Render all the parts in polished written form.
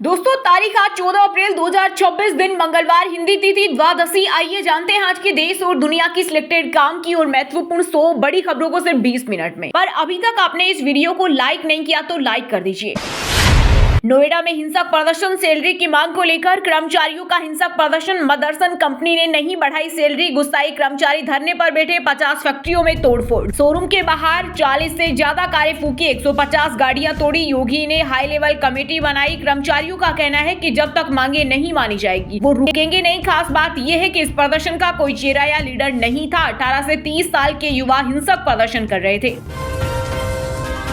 दोस्तों तारीख आज 14 अप्रैल 2026 दिन मंगलवार, हिंदी तिथि द्वादशी। आइए जानते हैं आज के देश और दुनिया की सिलेक्टेड काम की और महत्वपूर्ण 100 बड़ी खबरों को सिर्फ 20 मिनट में। पर अभी तक आपने इस वीडियो को लाइक नहीं किया तो लाइक कर दीजिए। नोएडा में हिंसक प्रदर्शन, सैलरी की मांग को लेकर कर्मचारियों का हिंसक प्रदर्शन। मदरसन कंपनी ने नहीं बढ़ाई सैलरी, गुस्साए कर्मचारी धरने पर बैठे। 50 फैक्ट्रियों में तोड़फोड़, शोरूम के बाहर 40 से ज्यादा कारें फूकी, 150 गाड़ियां तोड़ी। योगी ने हाई लेवल कमेटी बनाई। कर्मचारियों का कहना है कि जब तक मांगे नहीं मानी जाएगी वो रुकेंगे नहीं। खास बात यह है कि इस प्रदर्शन का कोई चेहरा या लीडर नहीं था। 18 से 30 साल के युवा हिंसक प्रदर्शन कर रहे थे।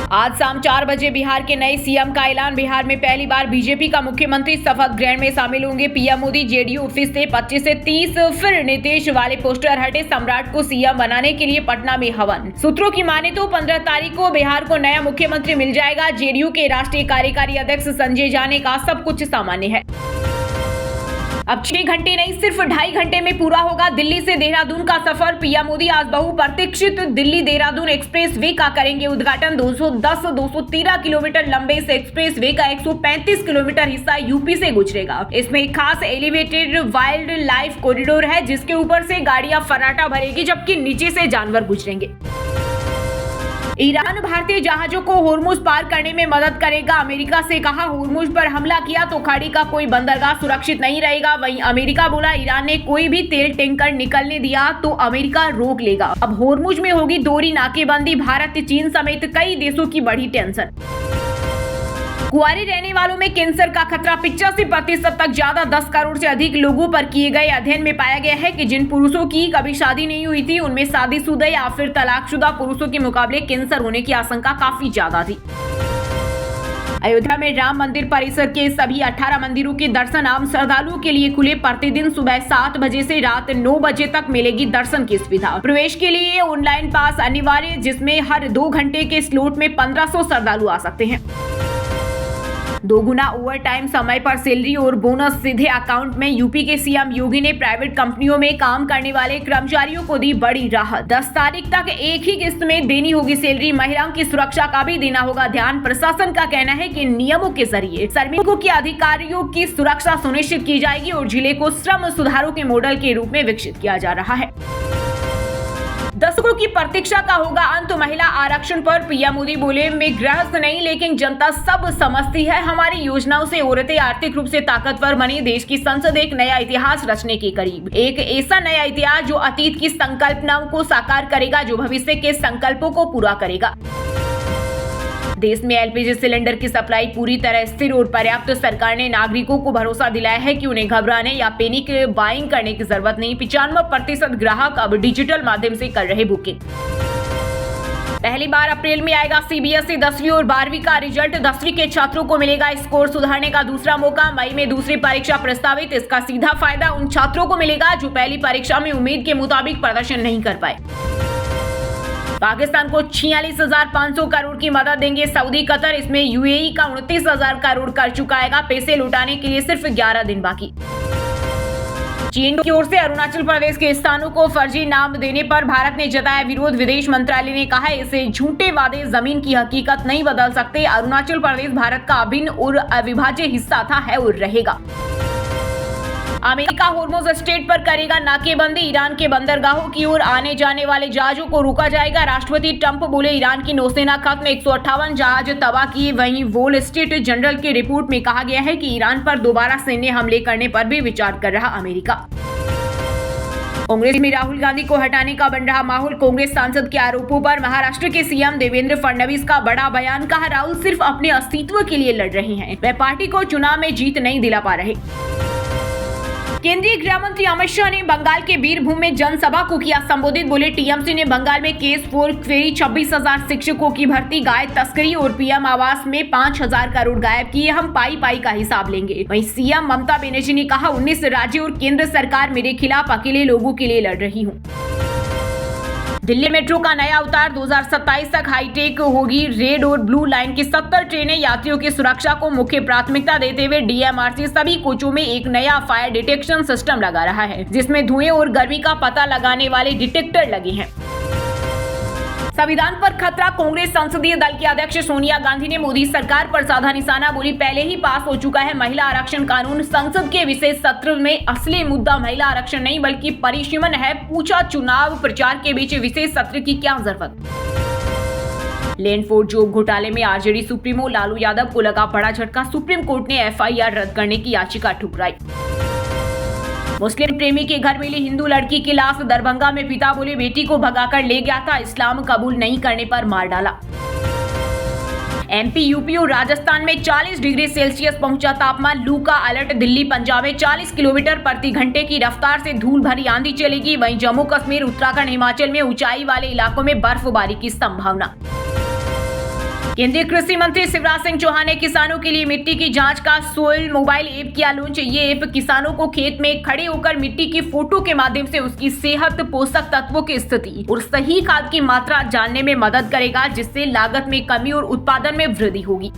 आज शाम 4 बजे बिहार के नए सीएम का ऐलान। बिहार में पहली बार बीजेपी का मुख्यमंत्री शपथ ग्रहण में शामिल होंगे पीएम मोदी। जेडीयू ऑफिस से 25 से 30 फिर नीतीश वाले पोस्टर हटे। सम्राट को सीएम बनाने के लिए पटना में हवन। सूत्रों की माने तो 15 तारीख को बिहार को नया मुख्यमंत्री मिल जाएगा। जेडीयू के राष्ट्रीय कार्यकारी अध्यक्ष संजय झा ने कहा सब कुछ सामान्य है। अब 6 घंटे नहीं सिर्फ 2.5 घंटे में पूरा होगा दिल्ली से देहरादून का सफर। पीएम मोदी आज बहुप्रतीक्षित दिल्ली देहरादून एक्सप्रेस वे का करेंगे उद्घाटन। 213 किलोमीटर लंबे इस एक्सप्रेस वे का 135 किलोमीटर हिस्सा यूपी से गुजरेगा। इसमें एक खास एलिवेटेड वाइल्ड लाइफ कॉरिडोर है जिसके ऊपर से गाड़ियां फर्राटा भरेगी जबकि नीचे से जानवर गुजरेंगे। ईरान भारतीय जहाजों को होर्मुज पार करने में मदद करेगा। अमेरिका से कहा होर्मुज पर हमला किया तो खाड़ी का कोई बंदरगाह सुरक्षित नहीं रहेगा। वहीं अमेरिका बोला ईरान ने कोई भी तेल टैंकर निकलने दिया तो अमेरिका रोक लेगा। अब होर्मुज में होगी दोहरी नाकेबंदी। भारत, चीन समेत कई देशों की बढ़ी टेंशन। कुंवारे रहने वालों में कैंसर का खतरा 85% तक ज्यादा। 10 करोड़ से अधिक लोगों पर किए गए अध्ययन में पाया गया है कि जिन पुरुषों की कभी शादी नहीं हुई थी उनमें शादीशुदा या फिर तलाकशुदा पुरुषों के मुकाबले कैंसर होने की आशंका काफी ज्यादा थी। अयोध्या में राम मंदिर परिसर के सभी 18 मंदिरों के दर्शन आम श्रद्धालुओं के लिए खुले। प्रतिदिन सुबह 7 बजे से रात 9 बजे तक मिलेगी दर्शन की सुविधा। प्रवेश के लिए ऑनलाइन पास अनिवार्य जिसमें हर 2 घंटे के स्लॉट में 1500 श्रद्धालु आ सकते हैं। 2 गुना ओवर टाइम, समय पर सैलरी और बोनस सीधे अकाउंट में। यूपी के सीएम योगी ने प्राइवेट कंपनियों में काम करने वाले कर्मचारियों को दी बड़ी राहत। 10 तारीख तक एक ही किस्त में देनी होगी सैलरी। महिलाओं की सुरक्षा का भी देना होगा ध्यान। प्रशासन का कहना है कि नियमों के जरिए श्रमिकों के अधिकारियों की सुरक्षा सुनिश्चित की जाएगी और जिले को श्रम सुधारों के मॉडल के रूप में विकसित किया जा रहा है। दशकों की प्रतीक्षा का होगा अंत। महिला आरक्षण पर पीएम मोदी बोले मैं गृहस्थ नहीं लेकिन जनता सब समझती है। हमारी योजनाओं से औरतें आर्थिक रूप से ताकतवर बनी। देश की संसद एक नया इतिहास रचने के करीब। एक ऐसा नया इतिहास जो अतीत की संकल्पनाओं को साकार करेगा, जो भविष्य के संकल्पों को पूरा करेगा। देश में एलपीजी सिलेंडर की सप्लाई पूरी तरह स्थिर और पर्याप्त। सरकार ने नागरिकों को भरोसा दिलाया है कि उन्हें घबराने या पैनिक बाइंग करने की जरूरत नहीं। 95% ग्राहक अब डिजिटल माध्यम से कर रहे बुकिंग। पहली बार अप्रैल में आएगा सीबीएसई 10वीं और 12वीं का रिजल्ट। 10वीं के छात्रों को मिलेगा स्कोर सुधारने का दूसरा मौका। मई में दूसरी परीक्षा प्रस्तावित। इसका सीधा फायदा उन छात्रों को मिलेगा जो पहली परीक्षा में उम्मीद के मुताबिक प्रदर्शन नहीं कर पाए। पाकिस्तान को 46,500 करोड़ की मदद देंगे सऊदी कतर। इसमें यूएई का 29,000 करोड़ कर चुका है। पैसे लौटाने के लिए सिर्फ 11 दिन बाकी। चीन की ओर से अरुणाचल प्रदेश के स्थानों को फर्जी नाम देने पर भारत ने जताया विरोध। विदेश मंत्रालय ने कहा इसे झूठे वादे जमीन की हकीकत नहीं बदल सकते। अरुणाचल प्रदेश भारत का अभिन्न और अविभाज्य हिस्सा था, है और रहेगा। अमेरिका होर्मुज स्ट्रेट पर करेगा नाकेबंदी। ईरान के बंदरगाहों की ओर आने जाने वाले जहाजों को रोका जाएगा। राष्ट्रपति ट्रंप बोले ईरान की नौसेना खत्म, 158 जहाज तबाह किए। वहीं वॉल स्ट्रीट जर्नल की रिपोर्ट में कहा गया है कि ईरान पर दोबारा सैन्य हमले करने पर भी विचार कर रहा अमेरिका। कांग्रेस में राहुल गांधी को हटाने का बन रहा माहौल। कांग्रेस सांसद के आरोपों पर महाराष्ट्र के सीएम देवेंद्र फडणवीस का बड़ा बयान। कहा राहुल सिर्फ अपने अस्तित्व के लिए लड़ रहे हैं, वे पार्टी को चुनाव में जीत नहीं दिला पा रहे। केंद्रीय गृह मंत्री अमित शाह ने बंगाल के बीरभूम में जनसभा को किया संबोधित। बोले टीएमसी ने बंगाल में केस फॉर क्वेरी 26,000 शिक्षकों की भर्ती, गाय तस्करी और पीएम आवास में 5,000 करोड़ गायब किए। हम पाई पाई का हिसाब लेंगे। वहीं सीएम ममता बनर्जी ने कहा 19 राज्य और केंद्र सरकार मेरे खिलाफ अकेले लोगों के लिए लड़ रही हूँ। दिल्ली मेट्रो का नया अवतार 2027 तक हाईटेक होगी। रेड और ब्लू लाइन की 70 ट्रेनें। यात्रियों की सुरक्षा को मुख्य प्राथमिकता देते हुए डीएमआरसी सभी कोचों में एक नया फायर डिटेक्शन सिस्टम लगा रहा है जिसमें धुएं और गर्मी का पता लगाने वाले डिटेक्टर लगे हैं। संविधान पर खतरा। कांग्रेस संसदीय दल की अध्यक्ष सोनिया गांधी ने मोदी सरकार पर साधा निशाना, बोली पहले ही पास हो चुका है महिला आरक्षण कानून। संसद के विशेष सत्र में असली मुद्दा महिला आरक्षण नहीं बल्कि परिसीमन है। पूछा चुनाव प्रचार के बीच विशेष सत्र की क्या जरूरत। लैंडफोर्ड जॉब घोटाले में आरजेडी सुप्रीमो लालू यादव को लगा बड़ा झटका। सुप्रीम कोर्ट ने एफआईआर रद्द करने की याचिका ठुकराई। मुस्लिम प्रेमी के घर मिली हिंदू लड़की की लाश। दरभंगा में पिता बोले बेटी को भगाकर ले गया था, इस्लाम कबूल नहीं करने पर मार डाला। एमपी, यूपी और राजस्थान में 40 डिग्री सेल्सियस पहुंचा तापमान। लू का अलर्ट। दिल्ली, पंजाब में 40 किलोमीटर प्रति घंटे की रफ्तार से धूल भरी आंधी चलेगी। वहीं जम्मू कश्मीर, उत्तराखंड, हिमाचल में ऊंचाई वाले इलाकों में बर्फबारी की संभावना। केंद्रीय कृषि मंत्री शिवराज सिंह चौहान ने किसानों के लिए मिट्टी की जांच का सोइल मोबाइल ऐप किया लॉन्च। ये ऐप किसानों को खेत में खड़े होकर मिट्टी की फोटो के माध्यम से उसकी सेहत, पोषक तत्वों की स्थिति और सही खाद की मात्रा जानने में मदद करेगा, जिससे लागत में कमी और उत्पादन में वृद्धि होगी।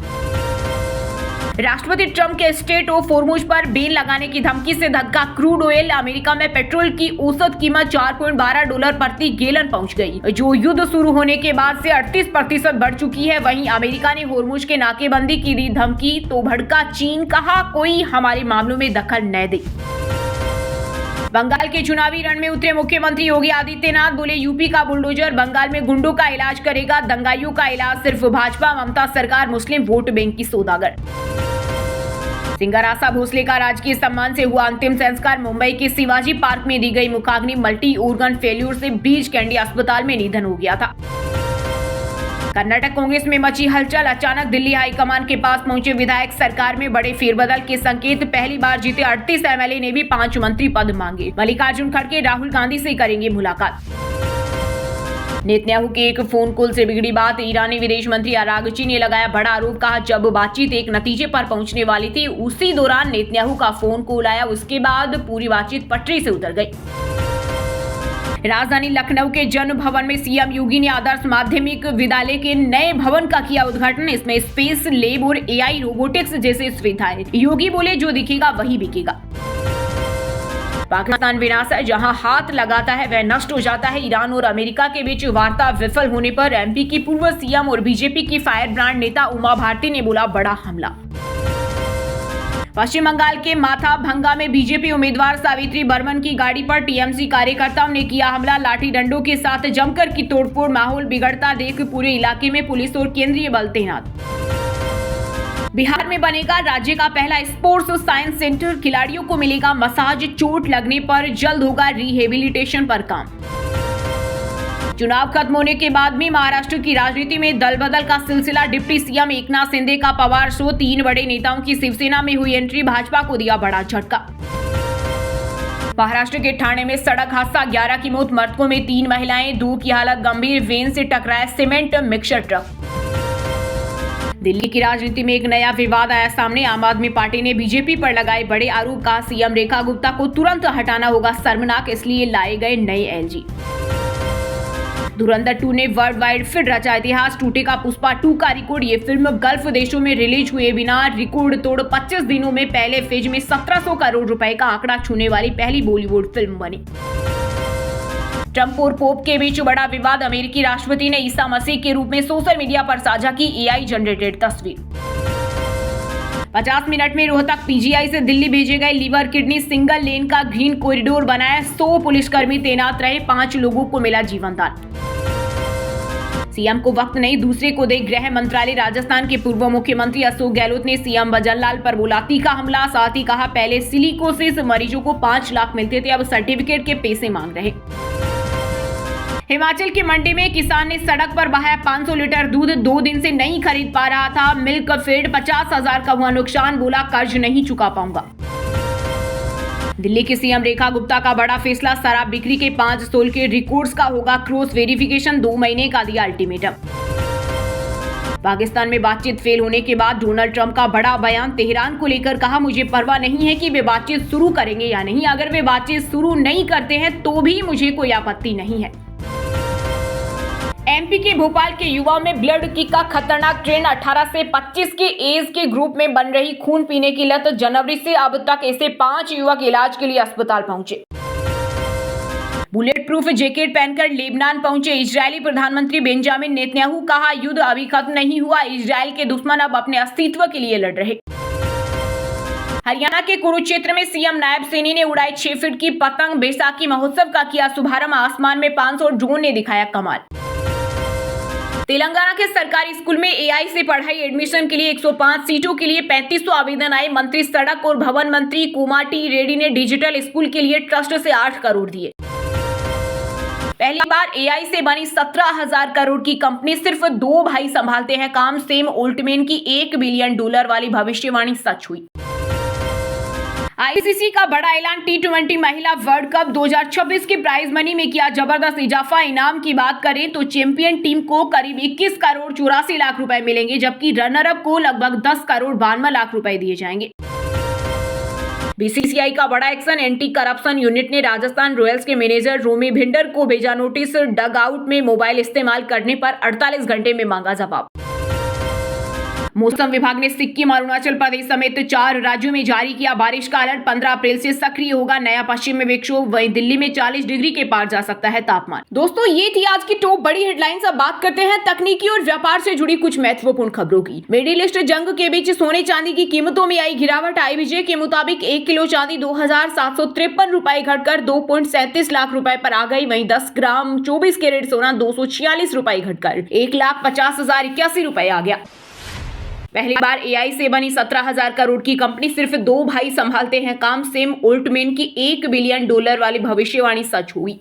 राष्ट्रपति ट्रंप के स्टेट ऑफ हॉर्मुज पर बैन लगाने की धमकी से धक्का। Crude oil. अमेरिका में पेट्रोल की औसत कीमत $4.12 प्रति गैलन पहुंच गई, जो युद्ध शुरू होने के बाद से 38% बढ़ चुकी है। वहीं अमेरिका ने हॉर्मुज के नाकेबंदी की दी धमकी, तो भड़का चीन। कहा कोई हमारे मामलों में दखल न दे। बंगाल के चुनावी रण में उतरे मुख्यमंत्री योगी आदित्यनाथ, बोले यूपी का बुलडोजर बंगाल में गुंडों का इलाज करेगा, दंगाइयों का इलाज सिर्फ भाजपा। ममता सरकार मुस्लिम वोट बैंक की सौदागर। सिंगर आशा भोसले का राजकीय सम्मान से हुआ अंतिम संस्कार। मुंबई के शिवाजी पार्क में दी गई मुखाग्नि। मल्टी ऑर्गन फेल्यूर से ब्रीच कैंडी अस्पताल में निधन हो गया था। कर्नाटक कांग्रेस में मची हलचल। अचानक दिल्ली हाईकमान के पास पहुंचे विधायक। सरकार में बड़े फेरबदल के संकेत। पहली बार जीते 38 एमएलए ने भी 5 मंत्री पद मांगे। मल्लिकार्जुन खड़गे राहुल गांधी से करेंगे मुलाकात। नेतन्याहू के एक फोन कॉल से बिगड़ी बात। ईरानी विदेश मंत्री अरागची ने लगाया बड़ा आरोप। कहा जब बातचीत एक नतीजे पर पहुंचने वाली थी, उसी दौरान नेतन्याहू का फोन कॉल आया। उसके बाद पूरी बातचीत पटरी से उतर गई। राजधानी लखनऊ के जन भवन में सीएम योगी ने आदर्श माध्यमिक विद्यालय के नए भवन का किया उद्घाटन। इसमें स्पेस लैब और एआई रोबोटिक्स जैसे सुविधाएं। योगी बोले जो दिखेगा वही बिकेगा। पाकिस्तान विनाश है, जहां हाथ लगाता है वह नष्ट हो जाता है। ईरान और अमेरिका के बीच वार्ता विफल होने पर एमपी की पूर्व सीएम और बीजेपी की फायर ब्रांड नेता उमा भारती ने बोला बड़ा हमला। पश्चिम बंगाल के माथा भंगा में बीजेपी उम्मीदवार सावित्री बर्मन की गाड़ी पर टीएमसी कार्यकर्ताओं ने किया हमला। लाठी डंडों के साथ जमकर की तोड़फोड़। माहौल बिगड़ता देख पूरे इलाके में पुलिस और केंद्रीय बल तैनात। बिहार में बनेगा राज्य का पहला स्पोर्ट्स साइंस सेंटर। खिलाड़ियों को मिलेगा मसाज। चोट लगने पर जल्द होगा रिहेबिलिटेशन पर काम। चुनाव खत्म होने के बाद भी महाराष्ट्र की राजनीति में दल बदल का सिलसिला। डिप्टी सीएम एकनाथ शिंदे का पवार शो। 3 बड़े नेताओं की शिवसेना में हुई एंट्री। भाजपा को दिया बड़ा झटका। महाराष्ट्र के ठाणे में सड़क हादसा। 11 की मौत। मृतकों में 3 महिलाएं, 2 की हालत गंभीर। वेन से टकराया सीमेंट मिक्सर ट्रक। दिल्ली की राजनीति में एक नया विवाद आया सामने। आम आदमी पार्टी ने बीजेपी पर लगाए बड़े आरोप। का सीएम रेखा गुप्ता को तुरंत हटाना होगा शर्मनाक, इसलिए लाए गए नए एलजी। धुरंधर 2 ने वर्ल्ड वाइड फिर रचा इतिहास। टूटेगा पुष्पा 2 का रिकॉर्ड। ये फिल्म गल्फ देशों में रिलीज हुए बिना रिकॉर्ड तोड़ 25 दिनों में पहले फेज में 1700 करोड़ रुपए का आंकड़ा छूने वाली पहली बॉलीवुड फिल्म बनी। ट्रंप और पोप के बीच बड़ा विवाद। अमेरिकी राष्ट्रपति ने ईसा मसीह के रूप में सोशल मीडिया पर साझा की एआई जनरेटेड तस्वीर। 50 मिनट में रोहतक पीजीआई से दिल्ली भेजे गए लीवर किडनी। सिंगल लेन का ग्रीन कॉरिडोर बनाया। 100 पुलिसकर्मी तैनात रहे। 5 लोगों को मिला जीवन दान। सीएम को वक्त नहीं, दूसरे को दे गृह मंत्रालय। राजस्थान के पूर्व मुख्यमंत्री अशोक गहलोत ने सीएम भजनलाल पर बोला तीखा हमला। साथ ही कहा पहले सिलिकोसिस मरीजों को 5 लाख मिलते थे, अब सर्टिफिकेट के पैसे मांग रहे। हिमाचल की मंडी में किसान ने सड़क पर बहाया 500 लीटर दूध। 2 दिन से नहीं खरीद पा रहा था। मिल्क फेड 50,000 का हुआ नुकसान। बोला कर्ज नहीं चुका पाऊंगा। दिल्ली की सीएम रेखा गुप्ता का बड़ा फैसला। शराब बिक्री के 5 स्टॉल के रिकॉर्ड्स का होगा क्रॉस वेरिफिकेशन। 2 महीने का दिया अल्टीमेटम। पाकिस्तान में बातचीत फेल होने के बाद डोनाल्ड ट्रंप का बड़ा बयान। तेहरान को लेकर कहा मुझे परवाह नहीं है कि वे बातचीत शुरू करेंगे या नहीं। अगर वे बातचीत शुरू नहीं करते हैं तो भी मुझे कोई आपत्ति नहीं है। एमपी के भोपाल के युवाओं में ब्लड किक का खतरनाक ट्रेंड। 18 से 25 के एज के ग्रुप में बन रही खून पीने की लत। जनवरी से अब तक ऐसे 5 युवक इलाज के लिए अस्पताल पहुंचे। बुलेट प्रूफ जैकेट पहनकर लेबनान पहुंचे इजरायली प्रधानमंत्री बेंजामिन नेतन्याहू, कहा युद्ध अभी खत्म नहीं हुआ, इजरायल के दुश्मन अब अपने अस्तित्व के लिए लड़ रहे। हरियाणा के कुरुक्षेत्र में सीएम नायब सैनी ने उड़ाई 6 फीट की पतंग, बैसाखी महोत्सव का किया शुभारंभ, आसमान में 500 ड्रोन ने दिखाया कमाल। तेलंगाना के सरकारी स्कूल में एआई से पढ़ाई एडमिशन के लिए 105 सीटों के लिए 3500 आवेदन आए। मंत्री सड़क और भवन मंत्री कोमाटी रेड्डी ने डिजिटल स्कूल के लिए ट्रस्ट से 8 करोड़ दिए। पहली बार एआई से बनी 17,000 करोड़ की कंपनी, सिर्फ 2 भाई संभालते हैं काम। सैम ऑल्टमैन की $1 बिलियन वाली भविष्यवाणी सच हुई। आईसीसी का बड़ा ऐलान, T20 महिला वर्ल्ड कप 2026 के प्राइज मनी में किया जबरदस्त इजाफा। इनाम की बात करें तो चैंपियन टीम को करीब 21 करोड़ 84 लाख रुपए मिलेंगे, जबकि रनर अप को लगभग 10 करोड़ 52 लाख रुपए दिए जाएंगे। बीसीसीआई का बड़ा एक्शन, एंटी करप्शन यूनिट ने राजस्थान रॉयल्स के मैनेजर रोमी भिंडर को भेजा नोटिस, डग आउट में मोबाइल इस्तेमाल करने पर 48 घंटे में मांगा जवाब। मौसम विभाग ने सिक्किम, अरुणाचल प्रदेश समेत 4 राज्यों में जारी किया बारिश का अलर्ट, 15 अप्रैल से सक्रिय होगा नया पश्चिमी विक्षोभ। वहीं दिल्ली में 40 डिग्री के पार जा सकता है तापमान। दोस्तों, ये थी आज की टॉप बड़ी हेडलाइंस। अब बात करते हैं तकनीकी और व्यापार से जुड़ी कुछ महत्वपूर्ण खबरों की। मिडिल ईस्ट जंग के बीच सोने चांदी की कीमतों में आई गिरावट। आईबीजे के मुताबिक 1 किलो चांदी 2,753 रुपए घटकर 2.37 लाख रुपए पर आ गई। वहीं 10 ग्राम 24 कैरेट सोना 246 रुपए घटकर 1,50,081 रुपए आ गया। पहली बार एआई से बनी 17,000 करोड़ की कंपनी, सिर्फ 2 भाई संभालते हैं काम। सैम ऑल्टमैन की $1 बिलियन वाली भविष्यवाणी सच हुई।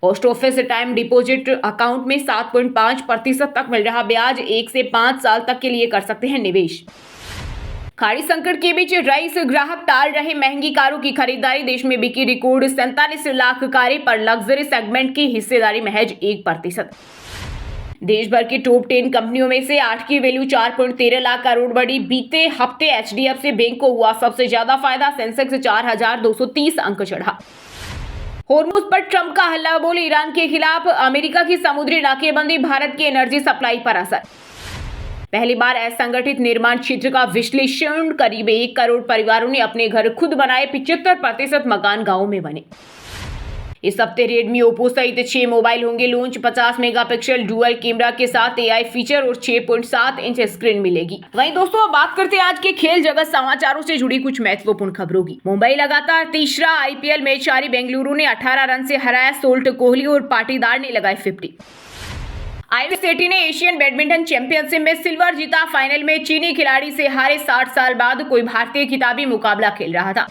Post office time deposit account में 7.5% तक मिल रहा ब्याज, 1 से 5 साल तक के लिए कर सकते हैं निवेश। खाड़ी संकट के बीच रईस ग्राहक टाल रहे महंगी कारों की खरीदारी। देश में बिकी रिकॉर्ड 47 लाख कारें, पर लग्जरी सेगमेंट की हिस्सेदारी महज 1%। देश भर की टॉप 10 कंपनियों में से 8 की वैल्यू 4.13 लाख करोड़ बढ़ी। बीते हफ्ते एचडीएफसी बैंक को हुआ सबसे ज्यादा फायदा, सेंसेक्स 4,230 अंक चढ़ा। होर्मुज पर ट्रंप का हल्ला बोल, ईरान के खिलाफ अमेरिका की समुद्री नाकेबंदी, भारत की एनर्जी सप्लाई पर असर। पहली बार असंगठित निर्माण क्षेत्र का विश्लेषण, करीब 1 करोड़ परिवारों ने अपने घर खुद बनाए, 75% मकान गांवों में बने। इस हफ्ते रेडमी, ओप्पो सहित 6 मोबाइल होंगे लॉन्च। 50 मेगापिक्सल डुअल कैमरा के साथ एआई फीचर और 6.7 इंच स्क्रीन मिलेगी। वहीं दोस्तों, अब बात करते हैं आज के खेल जगत समाचारों से जुड़ी कुछ महत्वपूर्ण खबरों की। मुंबई लगातार तीसरा आईपीएल मैच हारी, बेंगलुरु ने 18 रन से हराया। सोल्ट, कोहली और पाटीदार ने लगाए 50। आयुष शेट्टी ने एशियन बैडमिंटन चैंपियनशिप में सिल्वर जीता। फाइनल में चीनी खिलाड़ी से हारे। 60 साल बाद कोई भारतीय खिताबी मुकाबला खेल रहा था।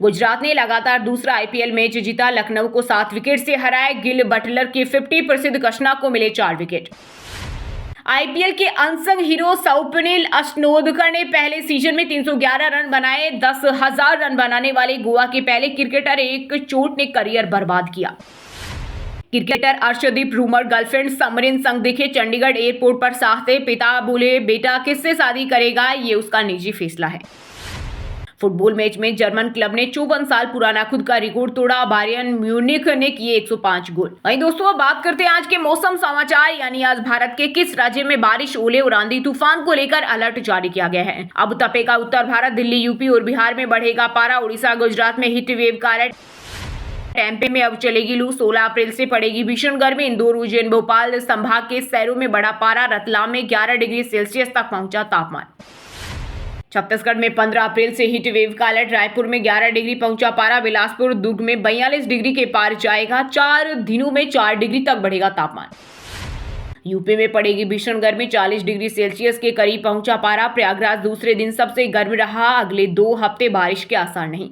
गुजरात ने लगातार दूसरा आईपीएल मैच जीता। लखनऊ को 7 विकेट से हराया। गिल, बटलर के 50, प्रसिद्ध कृष्णा को मिले 4 विकेट। आईपीएल के अनसंग हीरो स्वप्निल अश्नोदकर ने पहले सीजन में 311 रन बनाए। 10,000 रन बनाने वाले गोवा के पहले क्रिकेटर। एक चोट ने करियर बर्बाद किया। Cricketer Arshdeep rumour girlfriend Samreen संग दिखे चंडीगढ़ एयरपोर्ट पर। साथ पिता बोले, बेटा किससे शादी करेगा, ये उसका निजी फैसला है। फुटबॉल मैच में जर्मन क्लब ने 54 साल पुराना खुद का रिकॉर्ड तोड़ा। बायर्न म्यूनिख ने किए 105 गोल। वहीं दोस्तों, अब बात करते हैं आज के मौसम समाचार, यानी आज भारत के किस राज्य में बारिश, ओले और आंधी तूफान को लेकर अलर्ट जारी किया गया है। अब तपेगा उत्तर भारत, दिल्ली, यूपी और बिहार में बढ़ेगा पारा। उड़ीसा, गुजरात में हीट वेव का अलर्ट। टेम्पे में अब चलेगी लू। 16 अप्रैल से पड़ेगी भीषण गर्मी। इंदौर, उज्जैन, भोपाल संभाग के शहरों में बढ़ा पारा। रतलाम में 11 डिग्री सेल्सियस तक पहुंचा तापमान। छत्तीसगढ़ में 15 अप्रैल से हीट वेव का अलर्ट। रायपुर में 11 डिग्री पहुंचा पारा। बिलासपुर, दुर्ग में 42 डिग्री के पार जाएगा। 4 दिनों में 4 डिग्री तक बढ़ेगा तापमान। यूपी में पड़ेगी भीषण गर्मी। 40 डिग्री सेल्सियस के करीब पहुंचा पारा। प्रयागराज दूसरे दिन सबसे गर्म रहा। अगले 2 हफ्ते बारिश के आसार नहीं।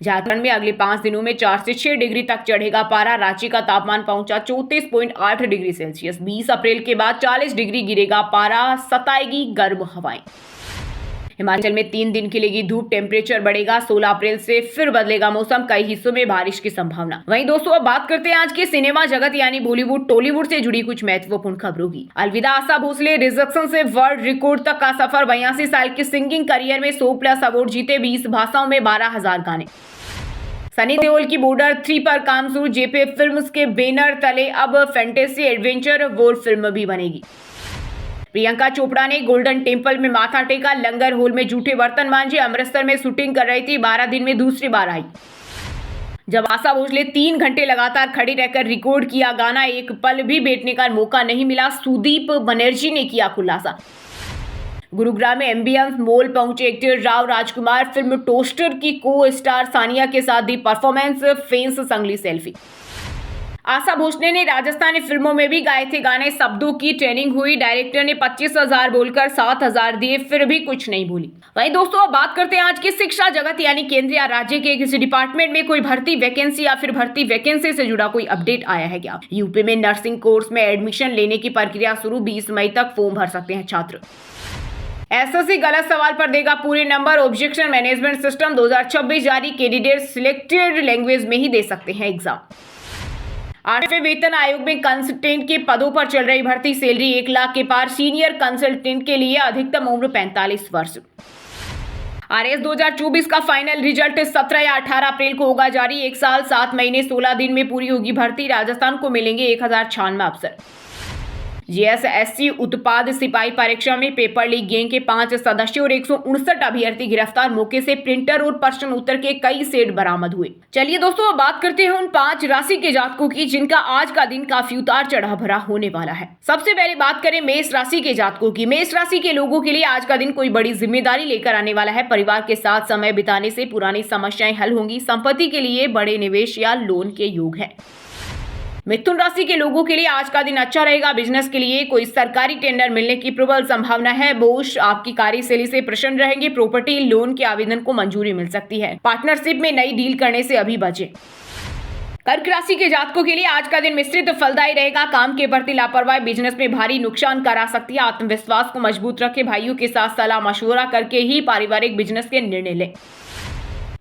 झारखंड में अगले 5 दिनों में 4 से 6 डिग्री तक चढ़ेगा पारा। रांची का तापमान पहुंचा 34.8 डिग्री सेल्सियस। 20 अप्रैल के बाद 40 डिग्री गिरेगा पारा। सताएगी गर्म हवाएं। हिमाचल में 3 दिन खिलेगी धूप, टेम्परेचर बढ़ेगा। 16 अप्रैल से फिर बदलेगा मौसम, कई हिस्सों में बारिश की संभावना। वहीं दोस्तों, अब बात करते हैं आज के सिनेमा जगत यानी बॉलीवुड, टॉलीवुड से जुड़ी कुछ महत्वपूर्ण खबरों की। अलविदा आशा भोसले, रिजेक्शन से वर्ल्ड रिकॉर्ड तक का सफर। 82 साल के सिंगिंग करियर में 100+ अवार्ड जीते। 20 भाषाओं में 12,000 गाने। सनी देओल की बॉर्डर 3 पर काम शुरू। जेपे फिल्म्स के बैनर तले अब फैंटेसी एडवेंचर वॉर फिल्म भी बनेगी। प्रियंका चोपड़ा ने गोल्डन टेम्पल में माथा टेका। लंगर हॉल में जूठे बर्तन मांजे। अमृतसर में शूटिंग कर रही थी। 12 दिन में दूसरी बार आई। जब आशा भोसले 3 घंटे लगातार खड़ी रहकर रिकॉर्ड किया गाना, एक पल भी बैठने का मौका नहीं मिला, सुदीप बनर्जी ने किया खुलासा। गुरुग्राम में एम्बियंस मॉल पहुंचे एक्टर राव राजकुमार, फिल्म टोस्टर की को स्टार सानिया के साथ दी performance, fans Sangli selfie. Asha Bhosle ने राजस्थानी फिल्मों में भी गाए थे गाने, शब्दों की ट्रेनिंग हुई, डायरेक्टर ने 25,000 बोलकर 7,000 दिए, फिर भी कुछ नहीं भूली। वहीं दोस्तों अब बात करते हैं आज की शिक्षा जगत यानी केंद्र या राज्य के किसी डिपार्टमेंट में कोई भर्ती वैकेंसी या फिर भर्ती वैकेंसी से जुड़ा कोई अपडेट आया है क्या। यूपी में नर्सिंग कोर्स में एडमिशन लेने की प्रक्रिया शुरू, 20 मई तक फॉर्म भर सकते हैं छात्र। एसएससी गलत सवाल पर देगा पूरे नंबर, ऑब्जेक्शन मैनेजमेंट सिस्टम 2026 जारी, कैंडिडेट सिलेक्टेड लैंग्वेज में ही दे सकते हैं एग्जाम। 8वें वेतन आयोग में कंसल्टेंट के पदों पर चल रही भर्ती, सैलरी 1 लाख के पार, सीनियर कंसल्टेंट के लिए अधिकतम उम्र 45 वर्ष। आरएस 2024 का फाइनल रिजल्ट 17 या 18 अप्रैल को होगा जारी, 1 साल 7 महीने 16 दिन में पूरी होगी भर्ती, राजस्थान को मिलेंगे 1096 अफसर। जीएसएससी उत्पाद सिपाही परीक्षा में पेपर लीक गैंग के 5 सदस्यों और 159 अभ्यर्थी गिरफ्तार, मौके से प्रिंटर और प्रश्न उत्तर के कई सेट बरामद हुए। चलिए दोस्तों अब बात करते हैं उन 5 राशि के जातकों की जिनका आज का दिन काफी उतार चढ़ाव भरा होने वाला है। सबसे पहले बात करें मेष राशि के जातकों की। मेष राशि के लोगों के लिए आज का दिन कोई बड़ी जिम्मेदारी लेकर आने वाला है। परिवार के साथ समय बिताने से पुरानी समस्याएं हल होंगी। संपत्ति के लिए बड़े निवेश या लोन के योग है। मिथुन राशि के लोगों के लिए आज का दिन अच्छा रहेगा। बिजनेस के लिए कोई सरकारी टेंडर मिलने की प्रबल संभावना है। बॉस आपकी कार्यशैली से प्रसन्न रहेंगे। प्रॉपर्टी लोन के आवेदन को मंजूरी मिल सकती है। पार्टनरशिप में नई डील करने से अभी बचें। कर्क राशि के जातकों के लिए आज का दिन मिश्रित फलदायी रहेगा। काम के प्रति लापरवाही बिजनेस में भारी नुकसान करा सकती है। आत्मविश्वास को मजबूत रखें। भाइयों के साथ सलाह मशवरा करके ही पारिवारिक बिजनेस के निर्णय लें।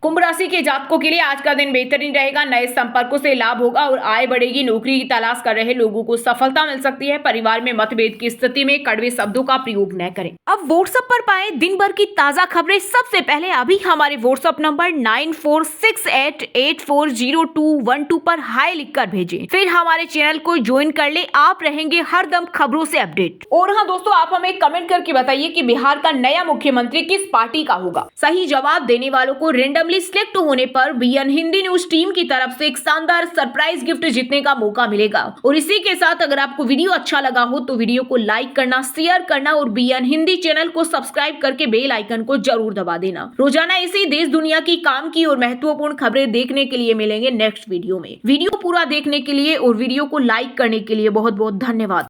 कुंभ राशि के जातकों के लिए आज का दिन बेहतरीन रहेगा। नए संपर्कों से लाभ होगा और आय बढ़ेगी। नौकरी की तलाश कर रहे लोगों को सफलता मिल सकती है। परिवार में मतभेद की स्थिति में कड़वे शब्दों का प्रयोग न करें। अब व्हाट्सएप पर पाएं दिन भर की ताजा खबरें सबसे पहले। अभी हमारे व्हाट्सएप नंबर 9468840212 पर हाई लिखकर भेजें। फिर हमारे चैनल को ज्वाइन कर ले। आप रहेंगे हरदम खबरों से अपडेट। और हाँ दोस्तों, आप हमें कमेंट करके बताइए कि बिहार का नया मुख्यमंत्री किस पार्टी का होगा। सही जवाब देने वालों को रेंडमली सिलेक्ट होने पर बीएन हिंदी न्यूज टीम की तरफ से एक शानदार सरप्राइज गिफ्ट जीतने का मौका मिलेगा। और इसी के साथ अगर आपको वीडियो अच्छा लगा हो तो वीडियो को लाइक करना, शेयर करना और बीएन हिंदी चैनल को सब्सक्राइब करके बेल आइकन को जरूर दबा देना। रोजाना इसी देश दुनिया की काम की और महत्वपूर्ण खबरें देखने के लिए मिलेंगे नेक्स्ट वीडियो में। वीडियो पूरा देखने के लिए और वीडियो को लाइक करने के लिए बहुत बहुत धन्यवाद।